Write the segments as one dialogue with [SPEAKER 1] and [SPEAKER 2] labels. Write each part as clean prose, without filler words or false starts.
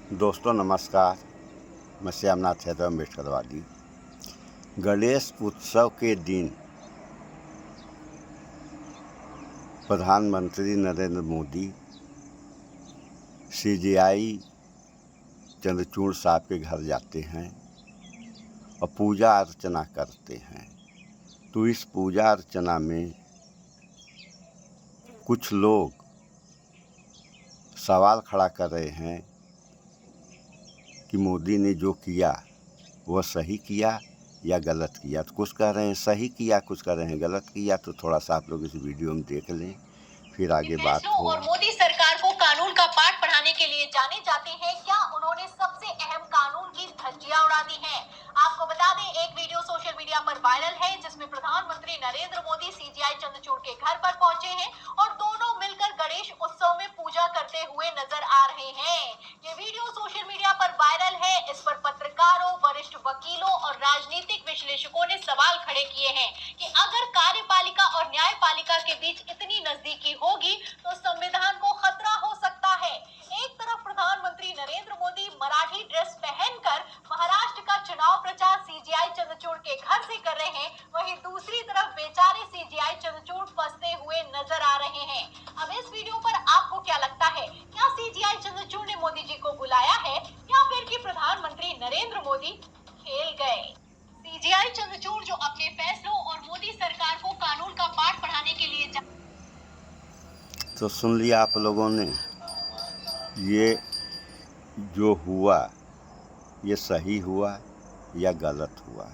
[SPEAKER 1] दोस्तों नमस्कार। मैं श्यामनाथ यादव अम्बेडकरवादी। गणेश उत्सव के दिन प्रधानमंत्री नरेंद्र मोदी सीजीआई चंद्रचूड़ साहब के घर जाते हैं और पूजा अर्चना करते हैं। तो इस पूजा अर्चना में कुछ लोग सवाल खड़ा कर रहे हैं कि मोदी ने जो किया वह सही किया या गलत किया। तो कुछ कह रहे हैं सही किया, कुछ कह रहे हैं गलत किया। तो थोड़ा सा आप लोग इस वीडियो में देख लें, फिर आगे बात हो।
[SPEAKER 2] और मोदी सरकार को कानून का पाठ पढ़ाने के लिए जाने जाते हैं। क्या उन्होंने सबसे अहम कानून की धज्जियां उड़ा दी हैं? आपको बता दें, एक वीडियो सोशल मीडिया पर वायरल है जिसमें प्रधानमंत्री नरेंद्र मोदी सीजीआई चंद्रचूड़ के घर पर पहुंचे हैं और दोनों मिलकर गणेश उत्सव में पूजा करते हुए नजर आ रहे हैं। ये वीडियो सोशल मीडिया पर वायरल है। इस पर पत्रकारों, वरिष्ठ वकीलों और राजनीतिक विश्लेषकों ने सवाल खड़े किए हैं कि अगर कार्यपालिका और न्यायपालिका के बीच इतनी नजदीकी होगी तो संविधान को खतरा हो सकता है। एक तरफ प्रधानमंत्री नरेंद्र मोदी मराठी ड्रेस पहनकर महाराष्ट्र का चुनाव प्रचार सीजीआई चंद्रचूड़ के घर से कर रहे हैं, वहीं दूसरी तरफ बेचारे सीजीआई चंद्रचूड़ फंसते हुए नजर आ रहे हैं। अब इस वीडियो पर आपको क्या लगता है? क्या सीजीआई चंद्रचूड़ ने मोदी जी को बुलाया है या फिर कि प्रधानमंत्री नरेंद्र मोदी खेल गए? सीजीआई चंद्रचूड़ जो अपने फैसलों और मोदी सरकार को कानून का पाठ पढ़ाने के लिए
[SPEAKER 1] तो सुन लिया आप लोगों ने, ये जो हुआ ये सही हुआ या गलत हुआ,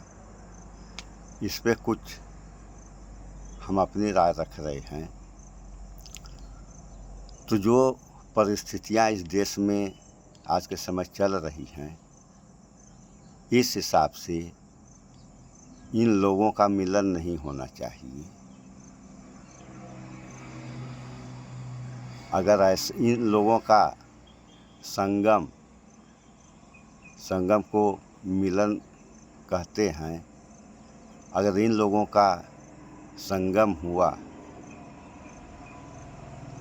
[SPEAKER 1] इस पे कुछ हम अपनी राय रख रहे हैं। तो जो परिस्थितियां इस देश में आज के समय चल रही हैं, इस हिसाब से इन लोगों का मिलन नहीं होना चाहिए। अगर ऐसे इन लोगों का संगम को मिलन कहते हैं, अगर इन लोगों का संगम हुआ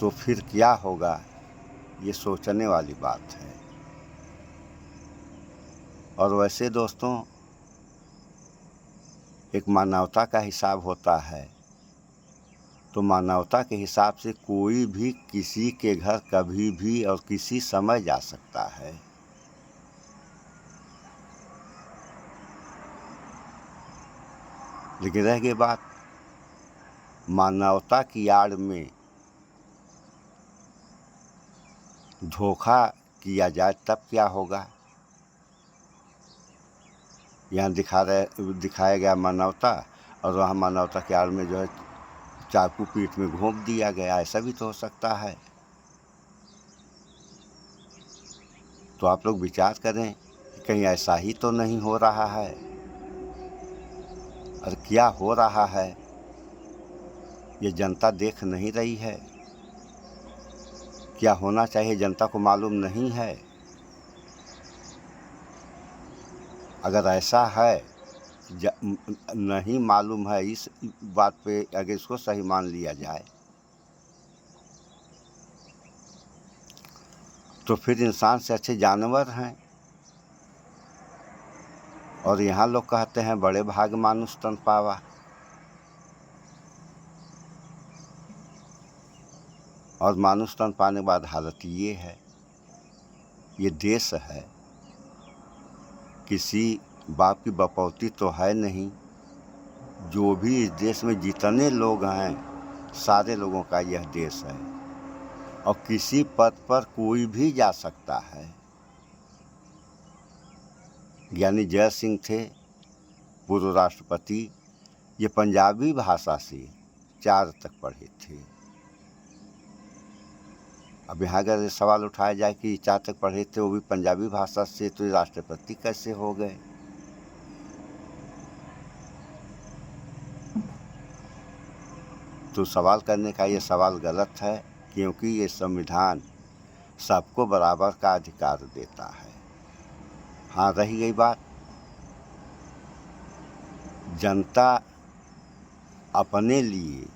[SPEAKER 1] तो फिर क्या होगा, ये सोचने वाली बात है। और वैसे दोस्तों, एक मानवता का हिसाब होता है, तो मानवता के हिसाब से कोई भी किसी के घर कभी भी और किसी समय जा सकता है। लेकिन रह गई बात मानवता की आड़ में धोखा किया जाए तब क्या होगा। यहाँ दिखाया गया मानवता और वहाँ मानवता की आड़ में जो है चाकू पीठ में घोंप दिया गया। ऐसा भी तो हो सकता है। तो आप लोग विचार करें कि कहीं ऐसा ही तो नहीं हो रहा है, और क्या हो रहा है ये जनता देख नहीं रही है। क्या होना चाहिए जनता को मालूम नहीं है। अगर ऐसा है नहीं मालूम है, इस बात पे अगर इसको सही मान लिया जाए तो फिर इंसान से अच्छे जानवर हैं। और यहाँ लोग कहते हैं बड़े भाग मानुष तन पावा। और मानुष तन पाने के बाद हालत ये है, ये देश है, किसी बाप की बपौती तो है नहीं। जो भी इस देश में जितने लोग हैं सारे लोगों का यह देश है, और किसी पद पर कोई भी जा सकता है। ज्ञानी जय सिंह थे पूर्व राष्ट्रपति, ये पंजाबी भाषा से 4 तक पढ़े थे। अब यहाँ अगर सवाल उठाया जाए कि 4 तक पढ़े थे वो भी पंजाबी भाषा से, तो राष्ट्रपति कैसे हो गए। तो सवाल करने का ये सवाल गलत है, क्योंकि ये संविधान सबको बराबर का अधिकार देता है। हाँ, रही गई बात जनता अपने लिए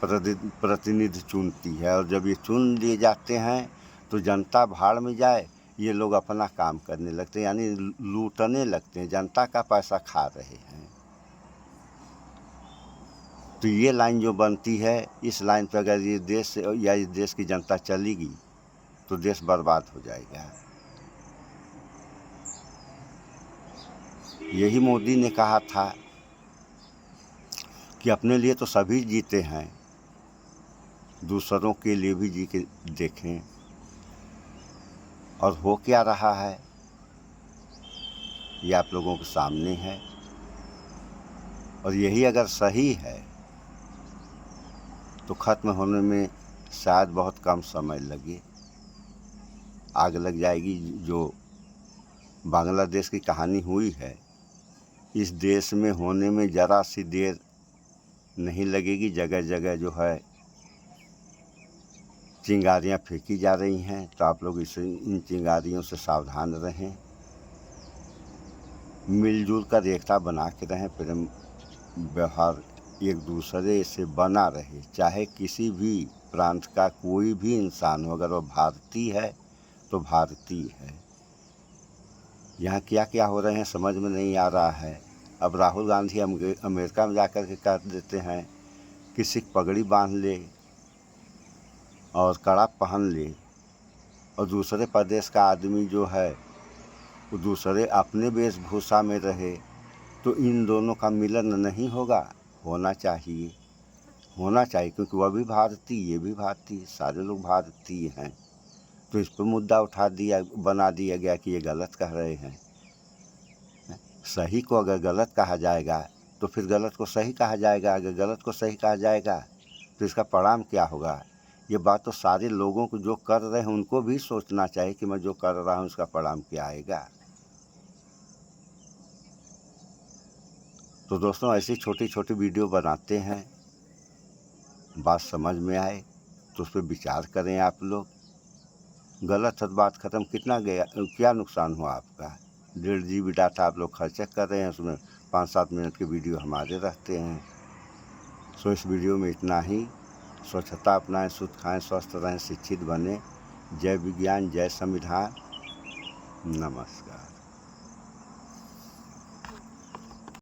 [SPEAKER 1] प्रतिनिधि चुनती है, और जब ये चुन लिए जाते हैं तो जनता भाड़ में जाए, ये लोग अपना काम करने लगते हैं, यानी लूटने लगते हैं, जनता का पैसा खा रहे हैं। तो ये लाइन जो बनती है, इस लाइन पर अगर ये देश या इस देश की जनता चलेगी तो देश बर्बाद हो जाएगा। यही मोदी ने कहा था कि अपने लिए तो सभी जीते हैं, दूसरों के लिए भी जी के देखें। और हो क्या रहा है ये आप लोगों के सामने है। और यही अगर सही है तो ख़त्म होने में शायद बहुत कम समय लगे। आग लग जाएगी। जो बांग्लादेश की कहानी हुई है, इस देश में होने में ज़रा सी देर नहीं लगेगी। जगह जगह जो है चिंगारियाँ फेंकी जा रही हैं, तो आप लोग इन चिंगारियों से सावधान रहें। मिलजुल कर एकता बना के रहें, प्रेम व्यवहार एक दूसरे से बना रहे। चाहे किसी भी प्रांत का कोई भी इंसान हो, अगर वो भारतीय है तो भारतीय है। यहाँ क्या क्या हो रहे हैं समझ में नहीं आ रहा है। अब राहुल गांधी अमेरिका में जाकर के कर देते हैं कि सिख पगड़ी बांध ले और कड़ा पहन ले, और दूसरे प्रदेश का आदमी जो है वो दूसरे अपने वेशभूषा में रहे, तो इन दोनों का मिलन नहीं होगा। होना चाहिए क्योंकि वह भी भारतीय, ये भी भारतीय, सारे लोग भारतीय हैं। तो इस पर मुद्दा बना दिया गया कि ये गलत कह रहे हैं। सही को अगर गलत कहा जाएगा तो फिर गलत को सही कहा जाएगा। अगर गलत को सही कहा जाएगा तो इसका परिणाम क्या होगा। ये बात तो सारे लोगों को जो कर रहे हैं उनको भी सोचना चाहिए कि मैं जो कर रहा हूँ उसका परिणाम क्या आएगा। तो दोस्तों, ऐसी छोटी छोटी वीडियो बनाते हैं, बात समझ में आए तो उस पर विचार करें आप लोग। गलत है तो बात ख़त्म। कितना गया, क्या नुकसान हुआ आपका। 1.5 GB डाटा आप लोग खर्च कर रहे हैं, उसमें 5-7 मिनट के वीडियो हमारे रहते हैं। सो इस वीडियो में इतना ही। स्वच्छता अपनाएं, शुद्ध खाएं, स्वस्थ रहें, शिक्षित बने। जय विज्ञान, जय संविधान। नमस्कार।